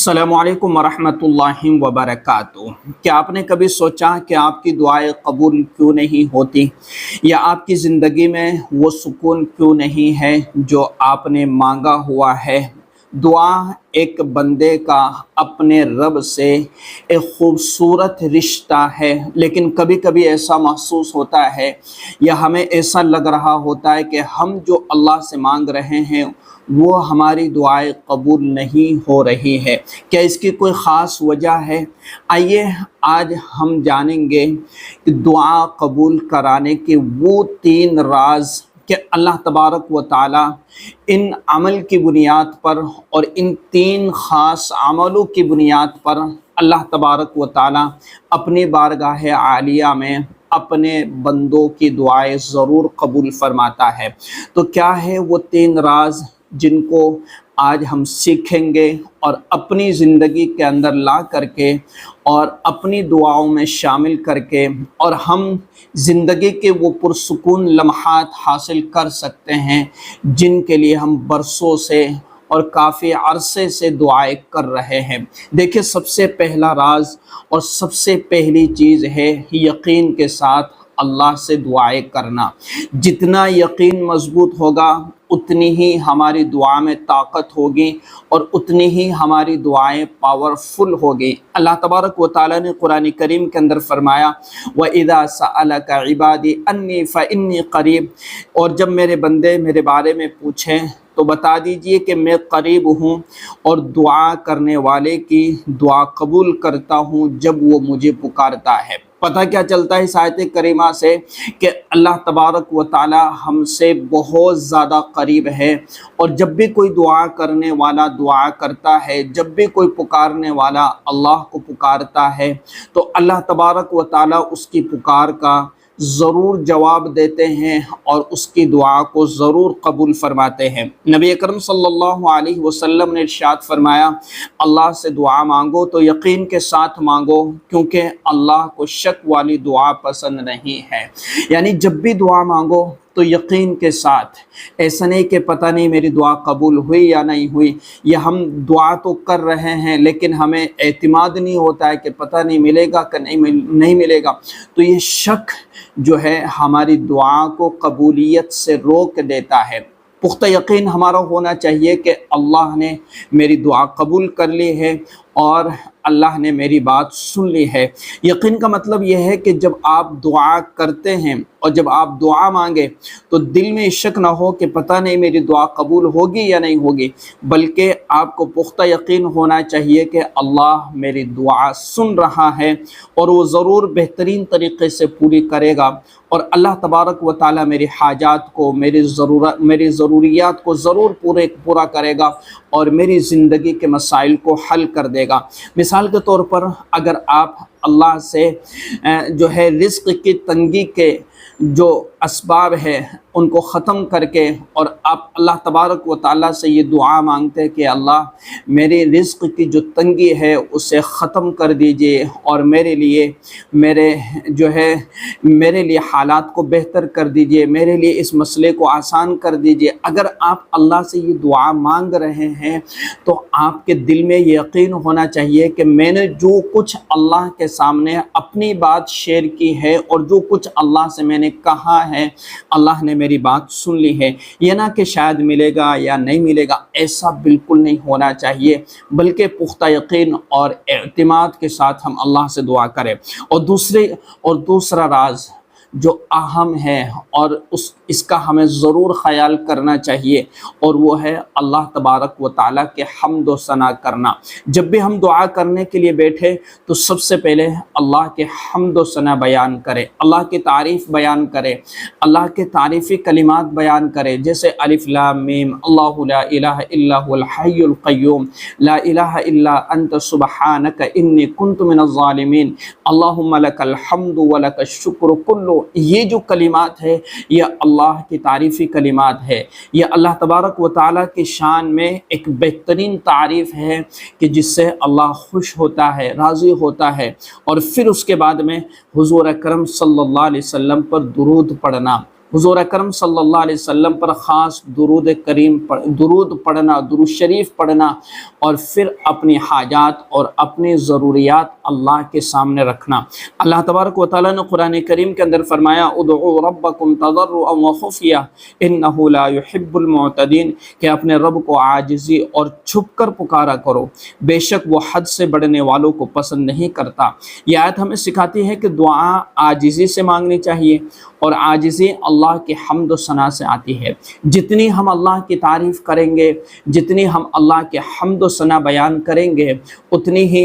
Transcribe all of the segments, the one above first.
अस्सलामु अलैकुम वरहमतुल्लाहि वबरकातुह। क्या आपने कभी सोचा कि आपकी दुआएं कबूल क्यों नहीं होती, या आपकी ज़िंदगी में वो सुकून क्यों नहीं है जो आपने मांगा हुआ है। दुआ एक बंदे का अपने रब से एक ख़ूबसूरत रिश्ता है, लेकिन कभी कभी ऐसा महसूस होता है या हमें ऐसा लग रहा होता है कि हम जो अल्लाह से मांग रहे हैं वो हमारी दुआएं कबूल नहीं हो रही है। क्या इसकी कोई ख़ास वजह है? आइए आज हम जानेंगे कि दुआ कबूल कराने के वो 3 राज कि अल्लाह तबारक व ताला इन अमल की बुनियाद पर और इन 3 ख़ास अमलों की बुनियाद पर अल्लाह तबारक व ताला अपनी बारगाह आलिया में अपने बंदों की दुआएं ज़रूर कबूल फरमाता है। तो क्या है वो 3 राज जिनको आज हम सीखेंगे और अपनी ज़िंदगी के अंदर ला करके और अपनी दुआओं में शामिल करके और हम ज़िंदगी के वो पुरसुकून लम्हात हासिल कर सकते हैं जिनके लिए हम बरसों से और काफ़ी अरसे से दुआएं कर रहे हैं। देखिए, सबसे पहला राज और सबसे पहली चीज़ है यकीन के साथ अल्लाह से दुआएं करना। जितना यकीन मजबूत होगा उतनी ही हमारी दुआ में ताकत होगी और उतनी ही हमारी दुआएं पावरफुल होगी। अल्लाह तबारक व ताला ने कुरान करीम के अंदर फरमाया, व इज़ा सअलका इबादी अन्नी फ़इन्नी करीब, और जब मेरे बंदे मेरे बारे में पूछें तो बता दीजिए कि मैं करीब हूँ और दुआ करने वाले की दुआ कबूल करता हूँ जब वो मुझे पुकारता है। पता क्या चलता है इस आयत करीमा से कि अल्लाह तबारक व ताला हमसे बहुत ज़्यादा करीब है, और जब भी कोई दुआ करने वाला दुआ करता है, जब भी कोई पुकारने वाला अल्लाह को पुकारता है, तो अल्लाह तबारक व ताला उसकी पुकार का ज़रूर जवाब देते हैं और उसकी दुआ को ज़रूर कबूल फरमाते हैं। नबी अकरम सल्लल्लाहु अलैहि वसल्लम ने इरशाद फरमाया, अल्लाह से दुआ मांगो तो यकीन के साथ मांगो, क्योंकि अल्लाह को शक वाली दुआ पसंद नहीं है। यानी जब भी दुआ मांगो तो यकीन के साथ, ऐसा नहीं कि पता नहीं मेरी दुआ कबूल हुई या नहीं हुई, या हम दुआ तो कर रहे हैं लेकिन हमें एतमाद नहीं होता है कि पता नहीं मिलेगा कि नहीं मिलेगा। तो ये शक जो है हमारी दुआ को कबूलियत से रोक देता है। पुख्ता यकीन हमारा होना चाहिए कि अल्लाह ने मेरी दुआ कबूल कर ली है और अल्लाह ने मेरी बात सुन ली है। यकीन का मतलब यह है कि जब आप दुआ करते हैं और जब आप दुआ मांगे तो दिल में शक ना हो कि पता नहीं मेरी दुआ कबूल होगी या नहीं होगी, बल्कि आपको पुख्ता यकीन होना चाहिए कि अल्लाह मेरी दुआ सुन रहा है और वो ज़रूर बेहतरीन तरीक़े से पूरी करेगा, और अल्लाह तबारक व ताला मेरी हाजात को, मेरी ज़रूरियात को ज़रूर पूरा करेगा और मेरी ज़िंदगी के मसाइल को हल कर देगा। मिसाल के तौर पर अगर आप अल्लाह से जो है रिज़्क़ की तंगी के जो असबाब है उनको ख़त्म करके और आप अल्लाह तबारक व ताला से ये दुआ मांगते हैं कि अल्लाह मेरे रिज़्क़ की जो तंगी है उसे ख़त्म कर दीजिए और मेरे लिए हालात को बेहतर कर दीजिए, मेरे लिए इस मसले को आसान कर दीजिए। अगर आप अल्लाह से ये दुआ मांग रहे हैं तो आपके दिल में ये यकीन होना चाहिए कि मैंने जो कुछ अल्लाह के सामने अपनी बात शेयर की है और जो कुछ अल्लाह से मैंने कहा है, अल्लाह ने मेरी बात सुन ली है। ये ना कि शायद मिलेगा या नहीं मिलेगा, ऐसा बिल्कुल नहीं होना चाहिए, बल्कि पुख्ता यकीन और एतमाद के साथ हम अल्लाह से दुआ करें। और दूसरा राज जो अहम है और इसका हमें ज़रूर ख्याल करना चाहिए, और वो है अल्लाह तबारक व ताला के हम्द व सना करना। जब भी हम दुआ करने के लिए बैठे तो सबसे पहले अल्लाह के हम्द व सना बयान करें, अल्लाह की तारीफ़ बयान करें, अल्लाह के तारीफ़ी कलिमात बयान करें, जैसे अलिफ लाम मीम, अल्लाहु ला इलाहा इल्ला हुवल हय्युल क़य्यूम, ला इलाहा इल्ला अंत सुब्हानक इन्नी कुन्तु मिनज़ ज़ालिमीन, अल्लाहुम्मा लकल हम्दु व लकश शुक्र कुल्लु। ये जो कलिमात है ये अल्लाह की तारीफ़ी कलिमात है। ये अल्लाह तबारक व ताला की शान में एक बेहतरीन तारीफ़ है कि जिससे अल्लाह खुश होता है, राज़ी होता है। और फिर उसके बाद में हुज़ूर अकरम सल्लल्लाहु अलैहि वसल्लम पर दुरूद पढ़ना, حضور اکرم صلی اللہ علیہ وسلم پر خاص درود پڑھنا، درود شریف پڑھنا، اور پھر اپنی حاجات اور اپنی ضروریات اللہ کے سامنے رکھنا۔ اللہ تبارک و تعالیٰ نے قرآن کریم کے اندر فرمایا ادعوا ربکم تضرعا وخفیہ انہ لا يحب المعتدین، کہ اپنے رب کو عاجزی اور چھپ کر پکارا کرو، بے شک وہ حد سے بڑھنے والوں کو پسند نہیں کرتا۔ یہ آیت ہمیں سکھاتی ہے کہ دعا عاجزی سے مانگنی چاہیے، اور عاجزی اللہ کی حمد و ثنا سے آتی ہے۔ جتنی ہم اللہ کی تعریف کریں گے، جتنی ہم اللہ کے حمد و ثنا بیان کریں گے، اتنی ہی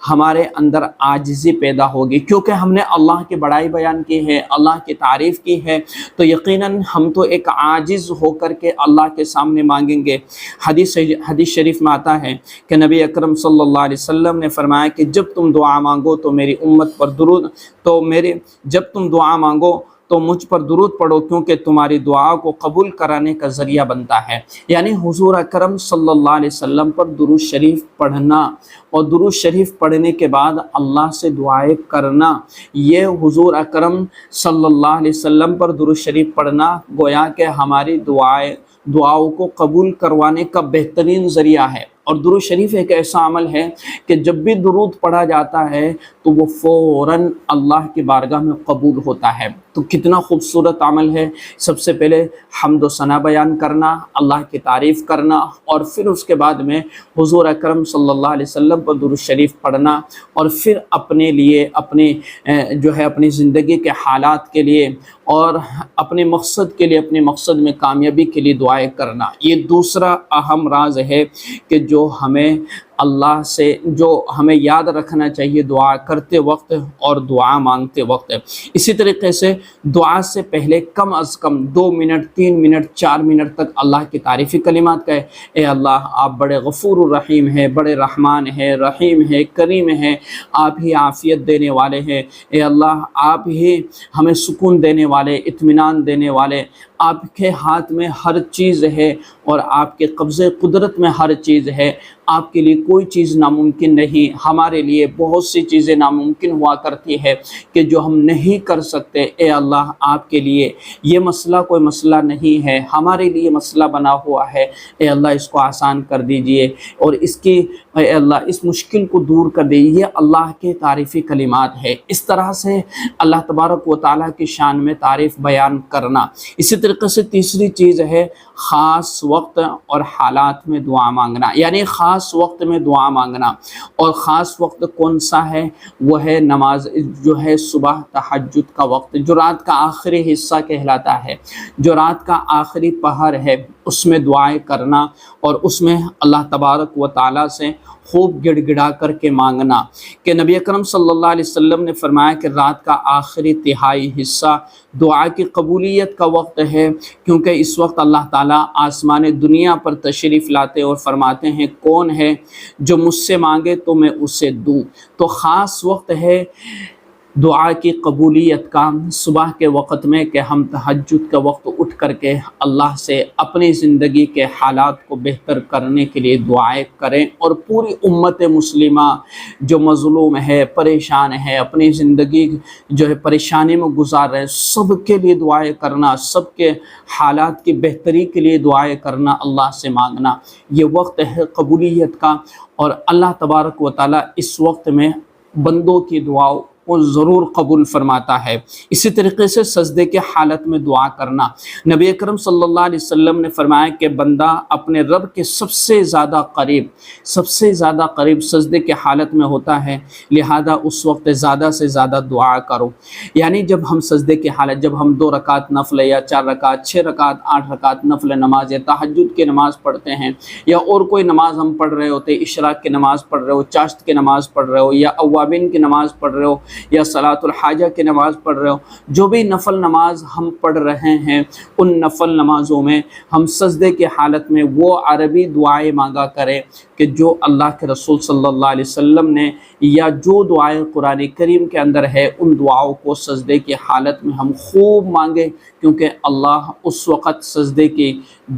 ہمارے اندر عاجزی پیدا ہوگی، کیونکہ ہم نے اللہ کی بڑائی بیان کی ہے، اللہ کی تعریف کی ہے، تو یقیناً ہم تو ایک عاجز ہو کر کے اللہ کے سامنے مانگیں گے۔ حدیث شریف میں آتا ہے کہ نبی اکرم صلی اللہ علیہ وسلم نے فرمایا کہ جب تم دعا مانگو تو میری امت پر جب تم دعا مانگو تو مجھ پر درود پڑھو، کیونکہ تمہاری دعا کو قبول کرانے کا ذریعہ بنتا ہے۔ یعنی حضور اکرم صلی اللہ علیہ وسلم پر درود شریف پڑھنا اور درود شریف پڑھنے کے بعد اللہ سے دعائیں کرنا، یہ حضور اکرم صلی اللہ علیہ وسلم پر درود شریف پڑھنا گویا کہ ہماری دعاؤں کو قبول کروانے کا بہترین ذریعہ ہے۔ اور درود شریف ایک ایسا عمل ہے کہ جب بھی درود پڑھا جاتا ہے تو وہ فوراً اللہ کی بارگاہ میں قبول ہوتا ہے۔ تو کتنا خوبصورت عمل ہے۔ سب سے پہلے حمد و ثنا بیان کرنا، اللہ کی تعریف کرنا، اور پھر اس کے بعد میں حضور اکرم صلی اللہ علیہ وسلم پر درود شریف پڑھنا، اور پھر اپنے لیے اپنی زندگی کے حالات کے لیے اور اپنے مقصد کے لیے، اپنے مقصد میں کامیابی کے لیے دعائیں کرنا۔ یہ دوسرا اہم راز ہے کہ جو ہمیں یاد رکھنا چاہیے دعا کرتے وقت اور دعا مانگتے وقت۔ اسی طریقے سے دعا سے پہلے کم از کم 2 منٹ، 3 منٹ، 4 منٹ تک اللہ کی تعریفی کلمات کہے۔ اے اللہ، آپ بڑے غفور الرحیم ہیں، بڑے رحمان ہیں، رحیم ہیں، کریم ہیں، آپ ہی عافیت دینے والے ہیں۔ اے اللہ، آپ ہی ہمیں سکون دینے والے، اطمینان دینے والے، آپ کے ہاتھ میں ہر چیز ہے اور آپ کے قبضے قدرت میں ہر چیز ہے۔ آپ کے لیے کوئی چیز ناممکن نہیں۔ ہمارے لیے بہت سی چیزیں ناممکن ہوا کرتی ہے کہ جو ہم نہیں کر سکتے۔ اے اللہ، آپ کے لیے یہ مسئلہ کوئی مسئلہ نہیں ہے، ہمارے لیے مسئلہ بنا ہوا ہے۔ اے اللہ، اس کو آسان کر دیجئے، اور اے اللہ اس مشکل کو دور کر دیجئے۔ یہ اللہ کے تعریفی کلمات ہے۔ اس طرح سے اللہ تبارک و تعالیٰ کی شان میں تعریف بیان کرنا۔ اسی طریقے سے تیسری چیز ہے خاص وقت اور حالات میں دعا مانگنا، یعنی خاص وقت میں دعا مانگنا۔ اور خاص وقت کون سا ہے؟ وہ ہے نماز صبح تہجد کا وقت، جو رات کا آخری حصہ کہلاتا ہے، جو رات کا آخری پہر ہے، اس میں دعائیں کرنا، اور اس میں اللہ تبارک و تعالیٰ سے خوب گڑ گڑا کر کے مانگنا۔ کہ نبی اکرم صلی اللہ علیہ وسلم نے فرمایا کہ رات کا آخری تہائی حصہ دعا کی قبولیت کا وقت ہے، کیونکہ اس وقت اللہ تعالیٰ آسمان دنیا پر تشریف لاتے اور فرماتے ہیں کون ہے جو مجھ سے مانگے تو میں اسے دوں۔ تو خاص وقت ہے دعا کی قبولیت کا صبح کے وقت میں، کہ ہم تہجد کے وقت اٹھ کر کے اللہ سے اپنی زندگی کے حالات کو بہتر کرنے کے لیے دعائیں کریں، اور پوری امت مسلمہ جو مظلوم ہے، پریشان ہے، اپنی زندگی پریشانی میں گزار رہے، سب کے لیے دعائیں کرنا، سب کے حالات کی بہتری کے لیے دعائیں کرنا، اللہ سے مانگنا۔ یہ وقت ہے قبولیت کا، اور اللہ تبارک و تعالیٰ اس وقت میں بندوں کی دعاؤں کو ضرور قبول فرماتا ہے۔ اسی طریقے سے سجدے کے حالت میں دعا کرنا۔ نبی اکرم صلی اللہ علیہ وسلم نے فرمایا کہ بندہ اپنے رب کے سب سے زیادہ قریب سجدے کے حالت میں ہوتا ہے، لہذا اس وقت زیادہ سے زیادہ دعا کرو۔ یعنی جب ہم سجدے کی حالت، جب ہم 2 رکعت نفل یا 4 رکعت، 6 رکعت، 8 رکعت نفل نماز یا تہجد کی نماز پڑھتے ہیں، یا اور کوئی نماز ہم پڑھ رہے ہوتے، اشراق کی نماز پڑھ رہے ہو، چاشت کی نماز پڑھ رہے ہو، یا اوابین کی نماز پڑھ رہے ہو، یا صلاۃ الحاجہ کی نماز پڑھ رہے ہو، جو بھی نفل نماز ہم پڑھ رہے ہیں، ان نفل نمازوں میں ہم سجدے کی حالت میں وہ عربی دعائیں مانگا کریں کہ جو اللہ کے رسول صلی اللہ علیہ وسلم نے، یا جو دعائیں قرآن کریم کے اندر ہے، ان دعاؤں کو سجدے کی حالت میں ہم خوب مانگیں، کیونکہ اللہ اس وقت سجدے کی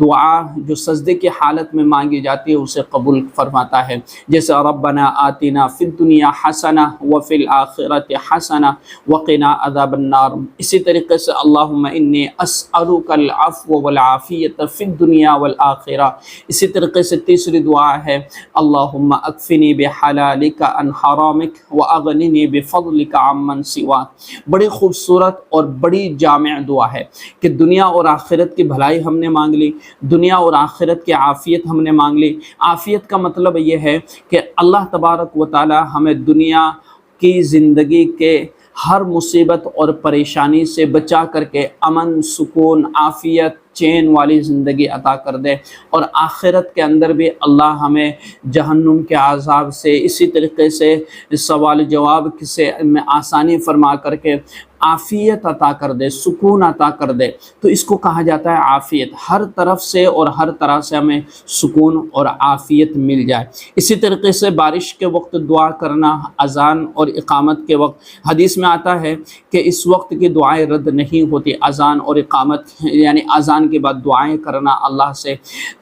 دعا جو سجدے کی حالت میں مانگی جاتی ہے اسے قبول فرماتا ہے۔ جیسے ربنا آتنا فی الدنیا حسنہ وفی الآخرۃ आखिरति हसना वक़िना अज़ाबन्नार। इसी तरीके से अल्लाहुम्मा इन्नी अस्अलुकल अफ़्व वल आफ़ियत फ़िद दुनिया वल आखिरा। इसी तरीके से तीसरी दुआ है अल्लाहुम्मा अक्फ़िनी बिहलालिका अन हरामिक व अग़निनी बिफ़ज़लिका अम्मन सिवा। बड़ी खूबसूरत और बड़ी जामिअ दुआ है कि दुनिया और आखिरत की भलाई हमने मांग ली, दुनिया और आखिरत की आफ़ियत हमने मांग ली। आफ़ियत का मतलब ये है कि अल्लाह तबारक व तआला हमें दुनिया की ज़िंदगी के हर मुसीबत और परेशानी से बचा करके अमन, सुकून, आफ़ियत, चैन वाली ज़िंदगी अता कर दे, और आखिरत के अंदर भी अल्लाह हमें जहन्नुम के आज़ाब से, इसी तरीके से सवाल जवाब से में आसानी फरमा करके आफ़ियत अता कर दे, सुकून अता कर दे। तो इसको कहा जाता है आफ़ियत। हर तरफ से और हर तरह से हमें सुकून और आफ़ियत मिल जाए। इसी तरीके से बारिश के वक्त दुआ करना, अज़ान और इक़ामत के वक्त, हदीस में आता है कि इस वक्त की दुआएं रद्द नहीं होती। अज़ान और इक़ामत यानी अज़ान के बाद दुआएं करना अल्लाह से,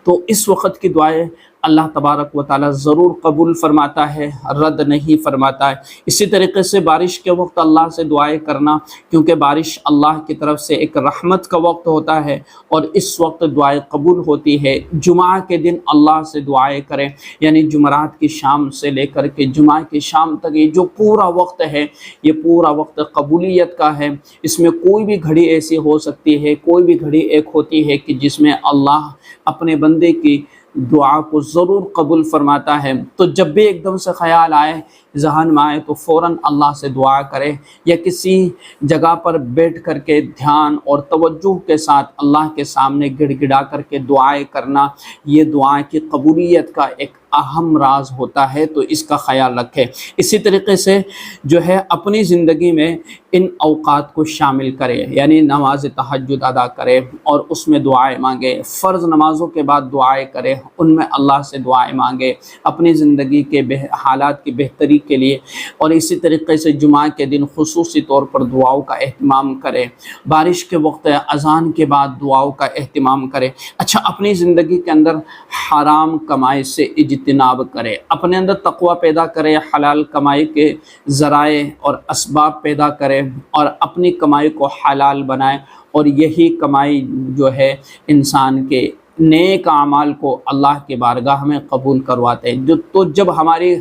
तो इस वक्त की दुआएं अल्लाह तबारक व तआला ज़रूर कबूल फरमाता है, रद्द नहीं फरमाता है। इसी तरीके से बारिश के वक्त अल्लाह से दुआएं करना, क्योंकि बारिश अल्लाह की तरफ से एक रहमत का वक्त होता है और इस वक्त दुआएं कबूल होती है। जुमा के दिन अल्लाह से दुआएं करें, यानी जुमरात की शाम से लेकर के जुमा की शाम तक ये जो पूरा वक्त है, ये पूरा वक्त कबूलियत का है। इसमें कोई भी घड़ी ऐसी हो सकती है, कोई भी घड़ी एक होती है कि जिसमें अल्लाह अपने बंदे की दुआ को ज़रूर कबूल फरमाता है। तो जब भी एकदम से ख़याल आए, ज़हन में आए, तो फ़ौरन अल्लाह से दुआ करें, या किसी जगह पर बैठ कर के ध्यान और तवज्जो के साथ अल्लाह के सामने गिड़गिड़ा करके दुआएं करना, ये दुआ की कबूलियत का एक अहम राज होता है, तो इसका ख़याल रखें। इसी तरीके से जो है अपनी ज़िंदगी में इन औक़ात को शामिल करें, यानी नमाज तहज्जुद अदा करें और उसमें दुआएं मांगे। फ़र्ज़ नमाज़ों के बाद दुआएं करें, उनमें अल्लाह से दुआएं मांगे अपनी ज़िंदगी के हालात की बेहतरी के लिए। और इसी तरीके से जुमा के दिन खुसूसी तौर पर दुआओं का एहतमाम करें। बारिश के वक्त अज़ान के बाद दुआओं का एहतमाम करें। अच्छा, अपनी ज़िंदगी के अंदर हराम कमाई से इज्तिनाब करें, अपने अंदर तक़वा पैदा करें, हलाल कमाई के ज़राए और असबाब पैदा करें और अपनी कमाई को हलाल बनाएं। और यही कमाई जो है इंसान के नेक आमाल को अल्लाह के बारगाह में कबूल करवाते हैं। तो जब हमारी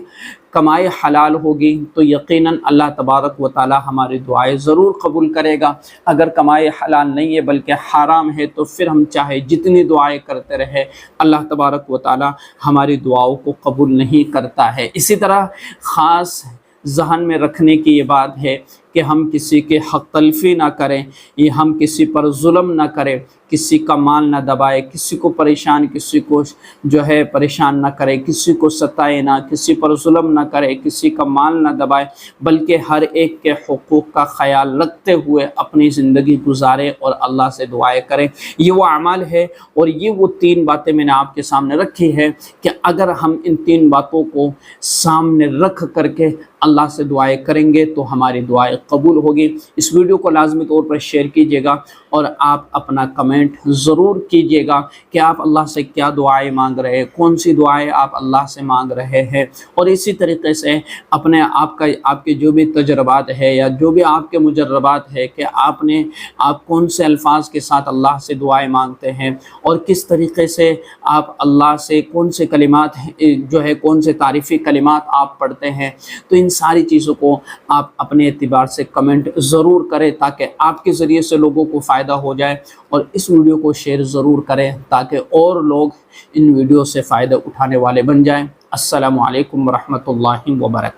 कमाई हलाल होगी तो यकीनन अल्लाह तबारक व तआला हमारी दुआएं ज़रूर कबूल करेगा। अगर कमाई हलाल नहीं है बल्कि हराम है, तो फिर हम चाहे जितनी दुआएं करते रहे, अल्लाह तबारक व तआला हमारी दुआओं को कबूल नहीं करता है। इसी तरह ख़ास ज़हन में रखने की ये बात है कि हम किसी के हक़ तलफ़ी ना करें, ये हम किसी पर जुल्म ना करें, किसी का माल ना दबाए, किसी को जो है परेशान ना करे, किसी को सताए ना, किसी पर जुल्म ना करे, किसी का माल ना दबाए, बल्कि हर एक के हुकूक़ का ख़याल रखते हुए अपनी ज़िंदगी गुजारे और अल्लाह से दुआएं करें। ये वो अमाल है और ये वो 3 बातें मैंने आपके सामने रखी है कि अगर हम इन 3 बातों को सामने रख करके अल्लाह से दुआएं करेंगे तो हमारी दुआएं कबूल होगी। इस वीडियो को लाजमी तौर पर शेयर कीजिएगा और आप अपना कमेंट ज़रूर कीजिएगा कि आप अल्लाह से क्या दुआएं मांग रहे हैं, कौन सी दुआएं आप अल्लाह से मांग रहे हैं। और इसी तरीके से अपने आपके जो भी तजर्बात है या जो भी आपके मुजर्रबात है कि आप कौन से अल्फाज के साथ अल्लाह से दुआएं मांगते हैं और किस तरीके से आप अल्लाह से कौन से कलिमात जो है कौन से तारीफ़ी कलिमात आप पढ़ते हैं, तो इन सारी चीज़ों को आप अपने एतबार से कमेंट ज़रूर करें ताकि आपके ज़रिए से लोगों को फ़ायदा हो जाए। और इस वीडियो को शेयर ज़रूर करें ताकि और लोग इन वीडियो से फ़ायदा उठाने वाले बन जाएं। अस्सलामु अलैकुम व रहमतुल्लाहि व बरकातहू।